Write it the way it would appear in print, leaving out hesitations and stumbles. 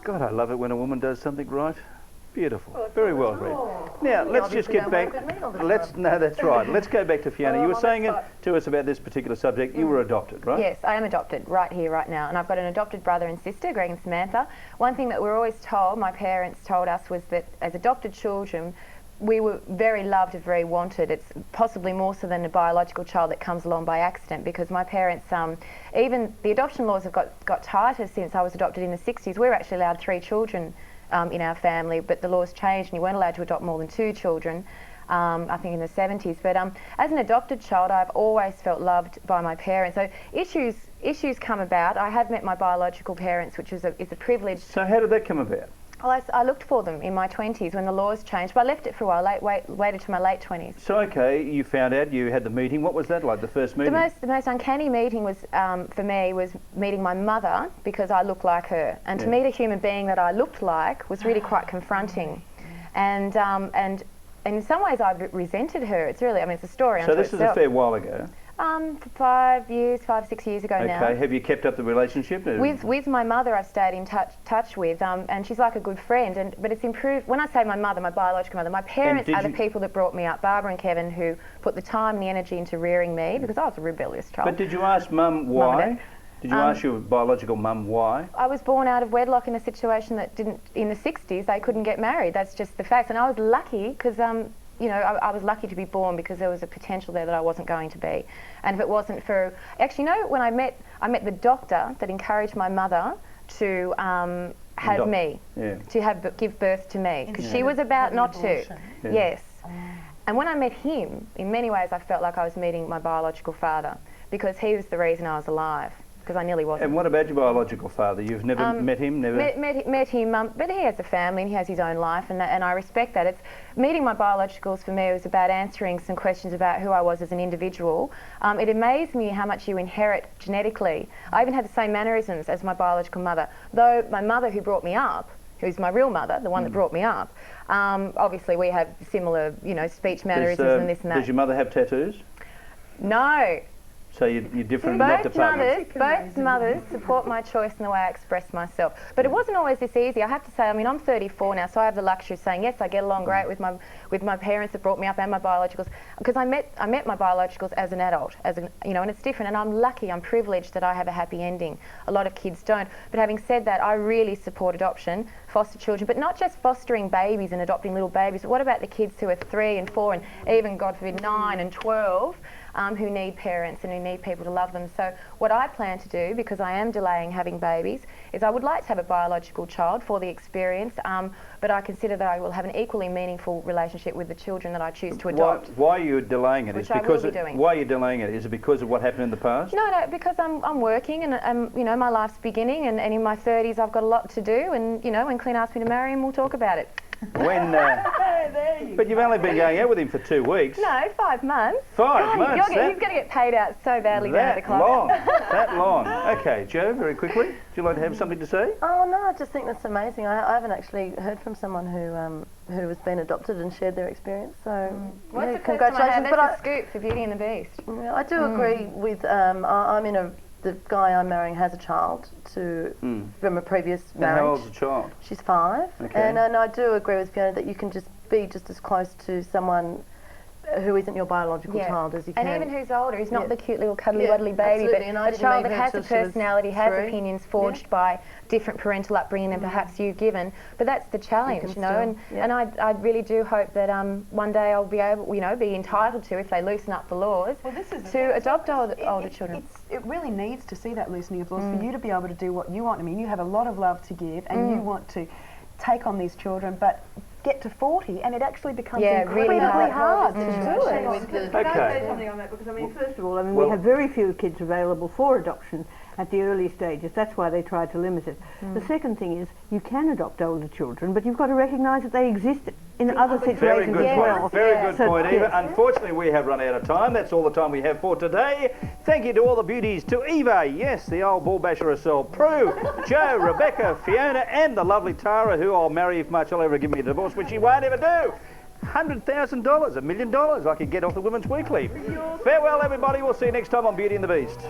God, I love it when a woman does something right. Beautiful. Very well read. Now, let's just get back. No, that's right. Let's go back to Fiona. You were saying to us about this particular subject. You were adopted, right? Yes, I am adopted right here, right now. And I've got an adopted brother and sister, Greg and Samantha. One thing that we're always told, my parents told us, was that as adopted children, we were very loved and very wanted. It's possibly more so than a biological child that comes along by accident, because my parents, even the adoption laws have got tighter since I was adopted in the 60s. We were actually allowed 3 children in our family, but the laws changed and you weren't allowed to adopt more than 2 children, I think in the 70s. But as an adopted child, I've always felt loved by my parents. So issues come about. I have met my biological parents, which is a privilege. So how did that come about? Well, I looked for them in my 20s when the laws changed, but I left it for a while, waited to my late 20s. So, okay, you found out, you had the meeting. What was that like, the first meeting? The most uncanny meeting was, for me, was meeting my mother, because I looked like her. And to meet a human being that I looked like was really quite confronting. And in some ways I resented her. It's really, I mean, it's a story unto itself. So this is a fair while ago? 5, 6 years ago now. Okay, have you kept up the relationship? With my mother I've stayed in touch with, and she's like a good friend, but it's improved. When I say my mother, my biological mother, my parents are the people that brought me up, Barbara and Kevin, who put the time and the energy into rearing me, because I was a rebellious child. But did you ask Mum why? Did you ask your biological mum why? I was born out of wedlock in a situation that didn't, in the 60s, they couldn't get married. That's just the facts. And I was lucky because, you know, I was lucky to be born, because there was a potential there that I wasn't going to be. And if it wasn't for, actually, you know, when I met the doctor that encouraged my mother to have me, to give birth to me, because she was about not to. Yes. And when I met him, in many ways I felt like I was meeting my biological father, because he was the reason I was alive. Because I nearly wasn't. And what about your biological father? You've never met him? Never? Met him, but he has a family and he has his own life, and I respect that. It's meeting my biologicals for me was about answering some questions about who I was as an individual. It amazed me how much you inherit genetically. I even had the same mannerisms as my biological mother, though my mother who brought me up, who's my real mother, the one that brought me up, obviously we have similar, you know, speech mannerisms and this and that. Does your mother have tattoos? No. So you're different in that department? Both mothers support my choice in the way I express myself. But it wasn't always this easy. I have to say, I mean, I'm 34 now, so I have the luxury of saying, yes, I get along great with my parents that brought me up and my biologicals, because I met my biologicals as an adult, you know, and it's different. And I'm lucky, I'm privileged that I have a happy ending. A lot of kids don't. But having said that, I really support adoption, foster children, but not just fostering babies and adopting little babies, but what about the kids who are 3 and 4 and even, God forbid, 9 and 12, who need parents and who need people to love them. So what I plan to do, because I am delaying having babies, is I would like to have a biological child for the experience, but I consider that I will have an equally meaningful relationship with the children that I choose to adopt. Why are you delaying it? Which I will be doing. Why are you delaying it? Is it because of what happened in the past? No, because I'm working and you know, my life's beginning, and in my 30s I've got a lot to do, and you know, when Clint asks me to marry him, we'll talk about it. But you've only been going out with him for 2 weeks. No, 5 months. 5 months? He's going to get paid out so badly down at the club. That long. Okay, Jo, very quickly, would you like to have something to say? Oh no, I just think that's amazing. I haven't actually heard from someone who has been adopted and shared their experience. So well, congratulations. That's a scoop for Beauty and the Beast. Yeah, I do agree with. The guy I'm marrying has a child from a previous marriage. And how old's the child? She's 5. Okay. And I do agree with Fiona that you can just be just as close to someone who isn't your biological child as you can. And even who's older, who's not the cute little cuddly wuddly baby, but a child that has a personality, has opinions forged by different parental upbringing than perhaps you've given. But that's the challenge, you know, and I really do hope that one day I'll be able, you know, be entitled to, if they loosen up the laws, to adopt older children. It really needs to see that loosening of laws for you to be able to do what you want. I mean, you have a lot of love to give and you want to take on these children, but get to 40 and it actually becomes incredibly hard to do it. Can I say something on that? Because I mean, first of all, we have very few kids available for adoption at the early stages. That's why they try to limit it. The second thing is, you can adopt older children, but you've got to recognise that they exist in other situations as well. Very good point, Eva. Unfortunately, we have run out of time. That's all the time we have for today. Thank you to all the beauties, to Eva, yes, the old ball basher herself, Prue, Jo, Rebecca, Fiona, and the lovely Tara, who I'll marry if much will ever give me a divorce, which she won't ever do. $100,000, $1 million I could get off the Women's Weekly. Farewell, everybody. We'll see you next time on Beauty and the Beast.